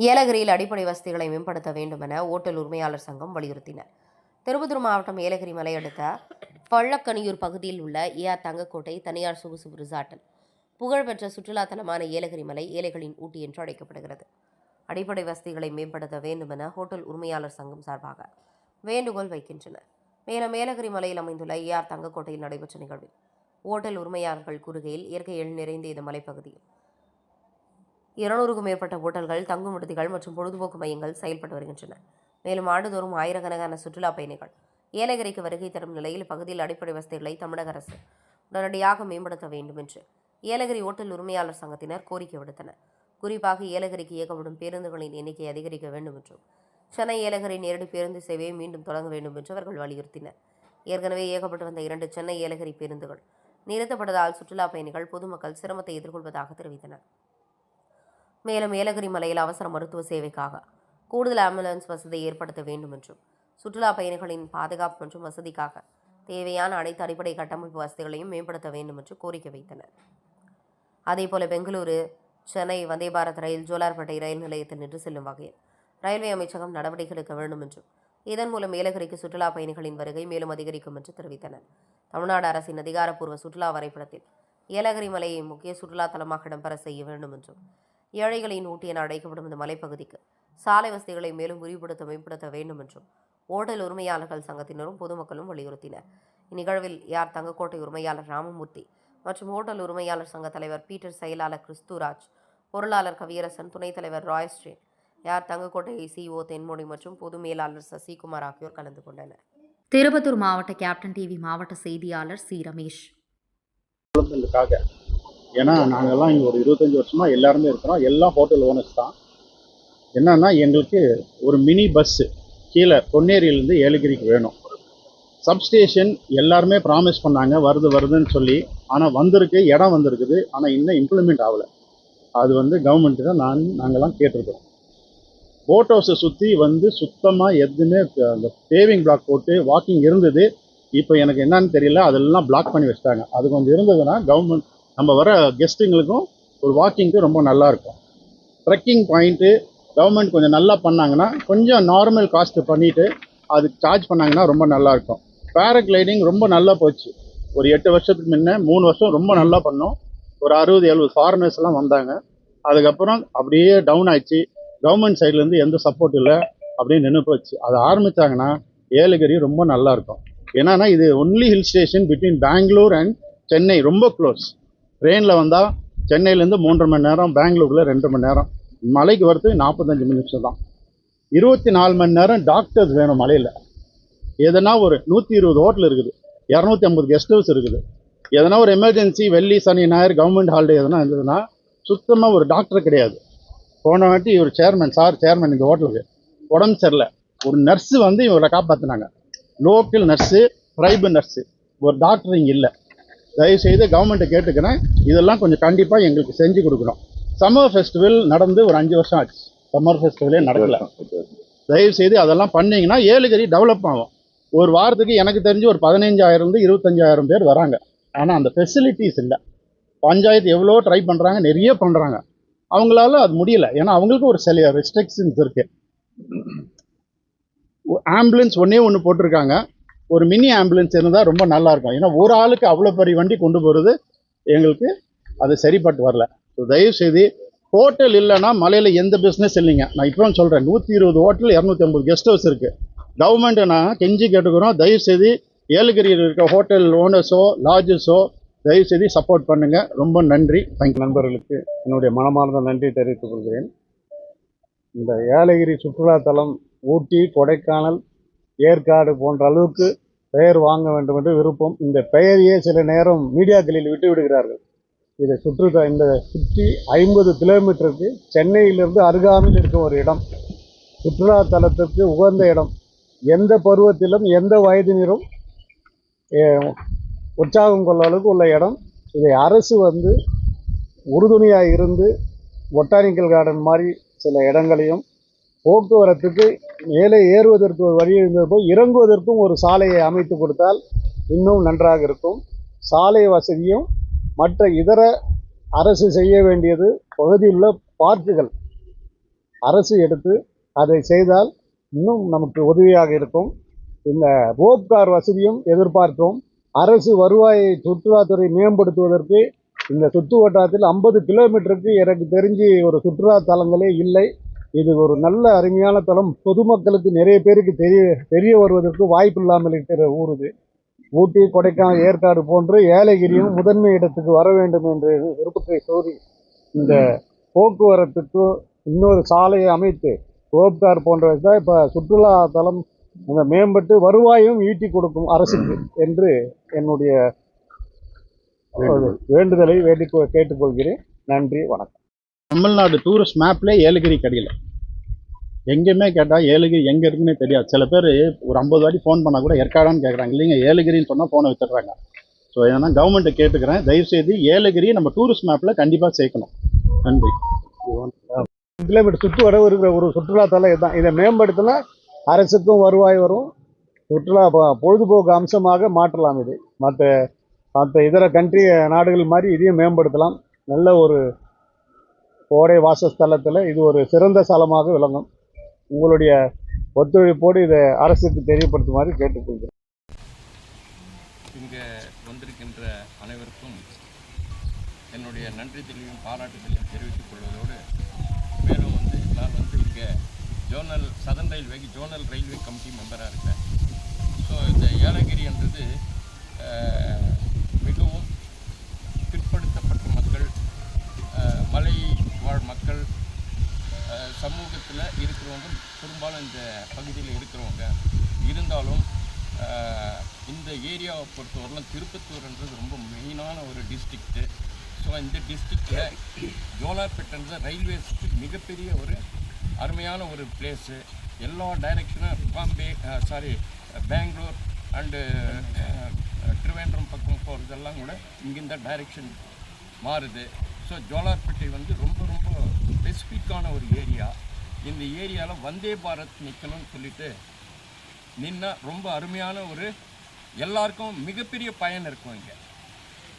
ஏலகிரியில் அடிப்படை வசதிகளை மேம்படுத்த வேண்டும் என ஓட்டல் உரிமையாளர் சங்கம் வலியுறுத்தினர். திருப்பத்தூர் மாவட்டம் ஏலகிரி மலை அடுத்த பள்ளக்கனியூர் பகுதியில் உள்ள தங்கக்கோட்டை தனியார் சொகுசு ரிசார்ட்டில் புகழ்பெற்ற சுற்றுலா தலமான ஏலகிரி மலை ஏழைகளின் ஊட்டி என்று அழைக்கப்படுகிறது. அடிப்படை வசதிகளை மேம்படுத்த வேண்டும் என ஹோட்டல் உரிமையாளர் சங்கம் சார்பாக வேண்டுகோள் வைக்கின்றனர். மேலும் ஏலகிரி மலையில் அமைந்துள்ள தங்கக்கோட்டையில் நடைபெற்ற நிகழ்வில் ஓட்டல் உரிமையாளர்கள் கூறுகையில் இயற்கை எழில் நிறைந்த இந்த மலைப்பகுதியில் 200க்கும் மேற்பட்ட ஓட்டல்கள், தங்கும் விடுதிகள் மற்றும் பொழுதுபோக்கு மையங்கள் செயல்பட்டு வருகின்றன. மேலும் ஆண்டுதோறும் ஆயிரக்கணக்கான சுற்றுலா பயணிகள் ஏலகிரிக்கு வருகை தரும் நிலையில் இப்பகுதியில் அடிப்படை வசதிகளை தமிழக அரசு உடனடியாக மேம்படுத்த வேண்டும் என்று ஏலகிரி ஓட்டல் உரிமையாளர் சங்கத்தினர் கோரிக்கை விடுத்தனர். குறிப்பாக ஏலகிரிக்கு இயக்கப்படும் பேருந்துகளின் எண்ணிக்கை அதிகரிக்க வேண்டும் என்றும் சென்னை ஏலகிரி நேரடி பேருந்து சேவையை மீண்டும் தொடங்க வேண்டும் என்று அவர்கள் வலியுறுத்தினர். ஏற்கனவே இயக்கப்பட்டு வந்த 2 சென்னை ஏலகிரி பேருந்துகள் நிறுத்தப்பட்டதால் சுற்றுலா பயணிகள், பொதுமக்கள் சிரமத்தை எதிர்கொள்வதாக தெரிவித்தனர். மேலும் ஏலகிரி மலையில் அவசர மருத்துவ சேவைக்காக கூடுதல் ஆம்புலன்ஸ் வசதி ஏற்படுத்த வேண்டும் என்றும் சுற்றுலா பயணிகளின் பாதுகாப்பு மற்றும் வசதிக்காக தேவையான அனைத்து அடிப்படை கட்டமைப்பு வசதிகளையும் மேம்படுத்த வேண்டும் என்று கோரிக்கை வைத்தனர். அதேபோல பெங்களூரு சென்னை வந்தே பாரத் ரயில் ஜோலார்பேட்டை ரயில் நிலையத்தில் நின்று செல்லும் வகையில் ரயில்வே அமைச்சகம் நடவடிக்கை எடுக்க வேண்டும் என்றும் இதன் மூலம் ஏலகிரிக்கு சுற்றுலா பயணிகளின் வருகை மேலும் அதிகரிக்கும் என்று தெரிவித்தனர். தமிழ்நாடு அரசின் அதிகாரப்பூர்வ சுற்றுலா வரைபடத்தில் ஏலகிரி மலையை முக்கிய சுற்றுலா தலமாக இடம்பெற செய்ய வேண்டும் என்றும் ஏழைகளின் ஊட்டி என அழைக்கப்படும் இந்த மலைப்பகுதிக்கு சாலை வசதிகளை மேலும் விரிவுபடுத்த மேம்படுத்த வேண்டும் என்றும் ஓட்டல் உரிமையாளர்கள் சங்கத்தினரும் பொதுமக்களும் வலியுறுத்தினர். இந்நிகழ்வில் தங்கக்கோட்டை உரிமையாளர் ராமமூர்த்தி மற்றும் ஓட்டல் உரிமையாளர் சங்க தலைவர் பீட்டர், செயலாளர் கிறிஸ்துராஜ், பொருளாளர் கவியரசன், துணைத் தலைவர் ராயஸ்ரீன், தங்கக்கோட்டை சிஓ தென்மொழி மற்றும் பொது மேலாளர் சசிகுமார் ஆகியோர் கலந்து கொண்டனர். திருப்பத்தூர் மாவட்ட கேப்டன் டிவி மாவட்ட செய்தியாளர் சி ரமேஷ். ஏன்னா நாங்கள்லாம் இங்கே ஒரு 25 வருஷமாக எல்லாருமே இருக்கிறோம். எல்லா ஹோட்டல் ஓனர்ஸ் தான். என்னன்னா எங்களுக்கு ஒரு மினி பஸ்ஸு கீழே பொன்னேரியிலேருந்து ஏலகிரிக்கு வேணும். சப்ஸ்டேஷன் எல்லாருமே ப்ராமிஸ் பண்ணாங்க வருதுன்னு சொல்லி. ஆனால் வந்திருக்கு, இடம் வந்திருக்குது. ஆனால் இன்னும் இம்ப்ளிமெண்ட் ஆகலை. அது கவர்மெண்ட்டு தான் நாங்கள்லாம் கேட்டிருக்கிறோம். போட் ஹவுஸை சுற்றி சுத்தமாக எதுவுமே அந்த பேவிங் பிளாக் போட்டு வாக்கிங் இருந்தது. இப்போ எனக்கு என்னன்னு தெரியல, அதெல்லாம் பிளாக் பண்ணி வச்சுட்டாங்க. அது கொஞ்சம் இருந்ததுன்னா கவர்மெண்ட் நம்ம வர கெஸ்ட்டுங்களுக்கும் ஒரு வாக்கிங்க்கு ரொம்ப நல்லாயிருக்கும். ட்ரெக்கிங் பாயிண்ட்டு கவர்மெண்ட் கொஞ்சம் நல்லா பண்ணாங்கன்னா, கொஞ்சம் நார்மல் காஸ்ட்டு பண்ணிவிட்டு அதுக்கு சார்ஜ் பண்ணாங்கன்னா ரொம்ப நல்லாயிருக்கும். பேராகிளைடிங் ரொம்ப நல்லா போச்சு. ஒரு 8 வருஷத்துக்கு முன்னே 3 வருஷம் ரொம்ப நல்லா பண்ணோம். ஒரு 60-70 ஃபாரினர்ஸ்லாம் வந்தாங்க. அதுக்கப்புறம் அப்படியே டவுன் ஆயிடுச்சு. கவர்மெண்ட் சைட்லேருந்து எந்த சப்போர்ட் இல்லை, அப்படியே நின்று போச்சு. அதை ஆரம்பித்தாங்கன்னா ஏலகிரி ரொம்ப நல்லாயிருக்கும். ஏன்னா இது only hill station between Bangalore and Chennai, ரொம்ப க்ளோஸ். ட்ரெயினில் வந்தால் சென்னையிலேருந்து 3.5 மணி நேரம், பெங்களூரில் 2 மணி நேரம், மலைக்கு வரது 45 நிமிஷம் தான். 24 மணி நேரம் டாக்டர்ஸ் வேணும் மலையில். எதனா ஒரு 120 ஹோட்டல் இருக்குது, 250 கெஸ்ட் ஹவுஸ் இருக்குது. எதனா ஒரு எமர்ஜென்சி வெள்ளி சனி ஞாயிறு கவர்மெண்ட் ஹாலிடே எதனா இருந்ததுன்னா சுத்தமாக ஒரு டாக்டர் கிடையாது. போன வாட்டி ஒரு சேர்மன் இந்த ஹோட்டலுக்கு உடம்பு சரியில்லை. ஒரு நர்ஸு இவரை காப்பாற்றினாங்க. லோக்கல் நர்ஸு, ட்ரைபு நர்ஸு, ஒரு டாக்டர் இங்கே இல்லை. தயவுசெய்து கவர்மெண்ட்டை கேட்டுக்கிறேன், இதெல்லாம் கொஞ்சம் கண்டிப்பாக எங்களுக்கு செஞ்சு கொடுக்கணும். சம்மர் ஃபெஸ்டிவல் நடந்து ஒரு 5 வருஷம் ஆச்சு. சம்மர் ஃபெஸ்டிவலே நடக்கல. தயவுசெய்து அதெல்லாம் பண்ணிங்கன்னா ஏலகிரி டெவலப் ஆகும். ஒரு வாரத்துக்கு எனக்கு தெரிஞ்சு ஒரு 15,000 to 25,000 பேர் வராங்க. ஆனால் அந்த ஃபெசிலிட்டிஸ் இல்லை. பஞ்சாயத்து எவ்வளோ ட்ரை பண்ணுறாங்க, நிறைய பண்ணுறாங்க. அவங்களால அது முடியல. ஏன்னா அவங்களுக்கு ஒரு சில ரெஸ்ட்ரிக்ஷன்ஸ் இருக்குது. ஆம்புலன்ஸ் ஒன்று போட்டிருக்காங்க. ஒரு மினி ஆம்புலன்ஸ் இருந்தால் ரொம்ப நல்லாயிருக்கும். ஏன்னா ஒரு ஆளுக்கு அவ்வளோ பெரிய வண்டி கொண்டு போகிறது எங்களுக்கு அது சரிப்பட்டு வரல. ஸோ தயவுசெய்து ஹோட்டல் இல்லைன்னா மலையில் எந்த பிஸ்னஸ் இல்லைங்க. நான் இப்போ சொல்கிறேன், 120 ஹோட்டல், 250 கெஸ்ட் ஹவுஸ் இருக்குது. கவர்மெண்ட்டை நான் கெஞ்சி கேட்டுக்கிறோம், தயவுசெய்து ஏலகிரியில் இருக்க ஹோட்டல் ஓனர்ஸோ லாட்ஜஸோ தயவுசெய்து சப்போர்ட் பண்ணுங்கள். ரொம்ப நன்றி. தேங்க்யூ. நண்பர்களுக்கு என்னுடைய மனமார்ந்த நன்றி தெரிவித்துக் கொள்கிறேன். இந்த ஏலகிரி சுற்றுலாத்தலம் ஊட்டி, கொடைக்கானல், ஏற்காடு போன்ற அளவுக்கு பெயர் வாங்க வேண்டும் என்று விருப்பம். இந்த பெயரையே சில நேரம் மீடியாக்களில் விட்டு விடுகிறார்கள். இதை சுற்றி 50 கிலோமீட்டருக்கு சென்னையிலிருந்து அருகாமையில் இருக்கும் ஒரு இடம், சுற்றுலாத்தலத்திற்கு உகந்த இடம். எந்த பருவத்திலும் எந்த வயதினரும் உற்சாகம் கொள்ள அளவுக்கு உள்ள இடம். இதை அரசு உறுதுணையாக இருந்து பொட்டானிக்கல் கார்டன் மாதிரி சில இடங்களையும், போக்குவரத்துக்கு மேலே ஏறுவதற்கு ஒரு வழி இருந்தது போல் இறங்குவதற்கும் ஒரு சாலையை அமைத்து கொடுத்தால் இன்னும் நன்றாக இருக்கும். சாலை வசதியும் மற்ற இதர அரசு செய்ய வேண்டியது பகுதியில் உள்ள பார்க்குகள், அரசு எடுத்து அதை செய்தால் இன்னும் நமக்கு உதவியாக இருக்கும். இந்த ரோப் கார் வசதியும் எதிர்பார்த்தோம். அரசு வருவாயை சுற்றுலாத்துறை மேம்படுத்துவதற்கு இந்த சுற்று வட்டாரத்தில் 50 கிலோமீட்டருக்கு எனக்கு தெரிஞ்சு ஒரு சுற்றுலா தலங்களே இல்லை. இது ஒரு நல்ல அருமையான தலம். பொதுமக்களுக்கு நிறைய பேருக்கு தெரிய வருவதற்கு வாய்ப்பு இல்லாமல் இருக்கிற ஊர் இது. ஊட்டி, கொடைக்கானல், ஏற்காடு போன்று ஏலகிரியும் முதன்மை இடத்துக்கு வர வேண்டும் என்று விருப்பத்தை கோரி இந்த போக்குவரத்துக்கு இன்னொரு சாலையை அமைத்து ரோப்கார் போன்றவை தான் இப்போ சுற்றுலா தலம் மேம்பட்டு வருவாயும் ஈட்டி கொடுக்கும் அரசுக்கு என்று என்னுடைய வேண்டுதலை கேட்டுக்கொள்கிறேன். நன்றி, வணக்கம். தமிழ்நாடு டூரிஸ்ட் மேப்ல ஏலகிரி கிடையில. எங்கேயுமே கேட்டால் ஏலகிரி எங்கே இருக்குன்னே தெரியாது. சில பேர் ஒரு 50 வாட்டி ஃபோன் பண்ணால் கூட ஏற்காடான்னு கேட்குறாங்க. இல்லைங்க, ஏலகிரின்னு சொன்னால் ஃபோனை வச்சுடுறாங்க. ஸோ ஏன்னா கவர்மெண்ட்டை கேட்டுக்கிறேன், தயவுசெய்து ஏலகிரியை நம்ம டூரிஸ்ட் மேப்பில் கண்டிப்பாக சேர்க்கணும். நன்றி. கிலோமீட்டர் சுற்று வர இருக்கிற ஒரு சுற்றுலாத்தலம் இதுதான். இதை மேம்படுத்தினா அரசுக்கும் வருவாய் வரும். சுற்றுலா பொழுதுபோக்கு அம்சமாக மாற்றலாம். இது மற்ற இதர நாடுகள் மாதிரி இதையும் மேம்படுத்தலாம். நல்ல ஒரு கோடை வாசஸ்தலத்தில் இது ஒரு சிறந்த ஸ்தலமாக விளங்கும். உங்களுடைய ஒத்துழைப்போடு இதை அரசுக்கு தெரியப்படுத்துமாறு கேட்டுக்கொள்கிறேன். இங்கே வந்திருக்கின்ற அனைவருக்கும் என்னுடைய நன்றி தெரிவிக்கும் பாராட்டுதலையும் தெரிவித்துக் கொள்வதோடு, மேலும் நான் இங்கே சதன் ரயில்வேக்கு ஜோனல் ரயில்வே கமிட்டி மெம்பராக இருக்கேன். ஸோ இந்த ஏலகிரின்றது மிகவும் பிற்படுத்தப்பட்ட மக்கள், மலை வாழ் மக்கள் சமூகத்தில் இருக்கிறவங்க பெரும்பாலும் இந்த பகுதியில் இருக்கிறவங்க இருந்தாலும் இந்த ஏரியாவை பொறுத்தவரைலாம் திருப்பத்தூர்ன்றது ரொம்ப மெயினான ஒரு டிஸ்ட்ரிக்ட்டு. ஸோ இந்த டிஸ்ட்ரிக்டில் ஜோலார்பேட்டைன்ற ரயில்வேஸ்க்கு மிகப்பெரிய ஒரு அருமையான ஒரு பிளேஸு. எல்லா டைரெக்ஷனும் பெங்களூர் அண்டு திருவேண்டரம் பக்கம் போகிறதெல்லாம் கூட இங்கிருந்த டைரெக்ஷன் மாறுது. ஸோ ஜோலார்பேட்டை ரொம்ப ரொம்ப ஸ்பெசிஃபிக்கான ஒரு ஏரியா. இந்த ஏரியாவில் வந்தே பாரத் நிற்கணும்னு சொல்லிட்டு நின்னா ரொம்ப அருமையான ஒரு எல்லாருக்கும் மிகப்பெரிய பயன் இருக்கும். இங்கே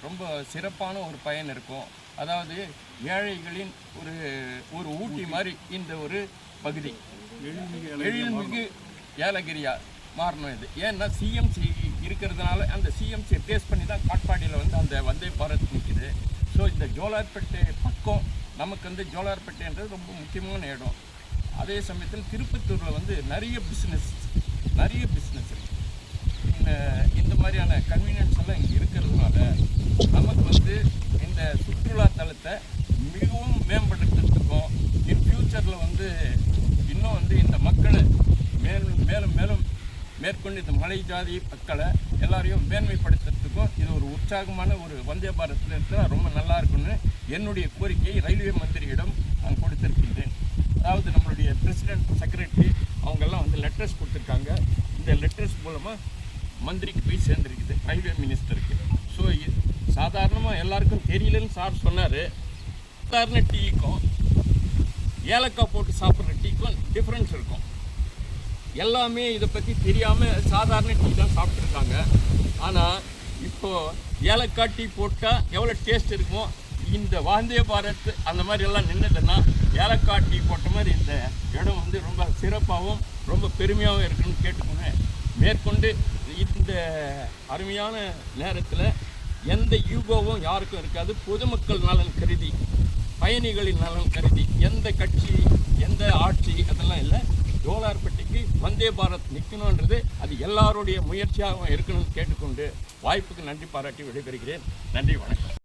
ரொம்ப சிறப்பான ஒரு பயன் இருக்கும். அதாவது ஏழைகளின் ஒரு ஊட்டி மாதிரி இந்த ஒரு பகுதி எழில்மிகு ஏலகிரியா மாறணும். இது ஏன்னா சிஎம்சி இருக்கிறதுனால அந்த சிஎம்சியை பேஸ் பண்ணி தான் காட்பாடியில் அந்த வந்தே பாரத் நிற்குது. ஸோ இந்த ஜோலார்பேட்டை பக்கம் நமக்கு ஜோலார்பேட்டைன்றது ரொம்ப முக்கியமான இடம். அதே சமயத்தில் திருப்பத்தூரில் நிறைய பிஸ்னஸ் இருக்குது. இந்த மாதிரியான கன்வீனியன்ஸ் எல்லாம் இங்கே இருக்கிறதுனால நமக்கு இந்த சுற்றுலா தலத்தை மிகவும் மேம்படுத்துறதுக்கும் இன் ஃப்யூச்சரில் இன்னும் இந்த மக்களை மேலும் மேற்கொண்டு இந்த மலை ஜாதி மக்களை எல்லாரையும் மேன்மைப்படுத்துறதுக்கும் இது ஒரு உற்சாகமான ஒரு வந்தே பாரத்தில் இருந்தால் ரொம்ப நல்லா இருக்குன்னு என்னுடைய கோரிக்கையை ரயில்வே மந்திரியிடம் நான் கொடுத்திருக்கின்றேன். அதாவது நம்மளுடைய பிரசிடென்ட், செக்ரட்டரி அவங்கெல்லாம் லெட்டர்ஸ் கொடுத்துருக்காங்க. இந்த லெட்டர்ஸ் மூலமாக மந்திரிக்கு போய் சேர்ந்துருக்குது, ரயில்வே மினிஸ்டருக்கு. ஸோ சாதாரணமாக எல்லாருக்கும் தெரியலன்னு சார் சொன்னார். சாதாரண டீக்கும் ஏலக்காய் போட்டு சாப்பிட்ற டீக்கும் டிஃப்ரென்ஸ் இருக்கும். எல்லாமே இதை பற்றி தெரியாமல் சாதாரண டீ தான் சாப்பிட்ருக்காங்க. ஆனால் இப்போது ஏலக்காய் டீ போட்டால் எவ்வளோ டேஸ்ட் இருக்குமோ, இந்த வந்தே பாரத் அந்த மாதிரி எல்லாம் நின்றுதுன்னா ஏலக்காய் டீ போட்ட மாதிரி இந்த இடம் ரொம்ப சிறப்பாகவும் ரொம்ப பெருமையாகவும் இருக்குன்னு கேட்டுக்கோங்க. மேற்கொண்டு இந்த அருமையான நேரத்தில் எந்த யூகோவும் யாருக்கும் இருக்காது. பொதுமக்கள் நலன் கருதி, பயணிகளின் நலன் கருதி, எந்த கட்சி எந்த ஆட்சி அதெல்லாம் இல்லை. ஜோலார்பேட்டைக்கு வந்தே பாரத் நிற்கணுன்றது அது எல்லாருடைய முயற்சியாகவும் இருக்கணும்னு கேட்டுக்கொண்டு வாய்ப்புக்கு நன்றி பாராட்டி விடைபெறுகிறேன். நன்றி, வணக்கம்.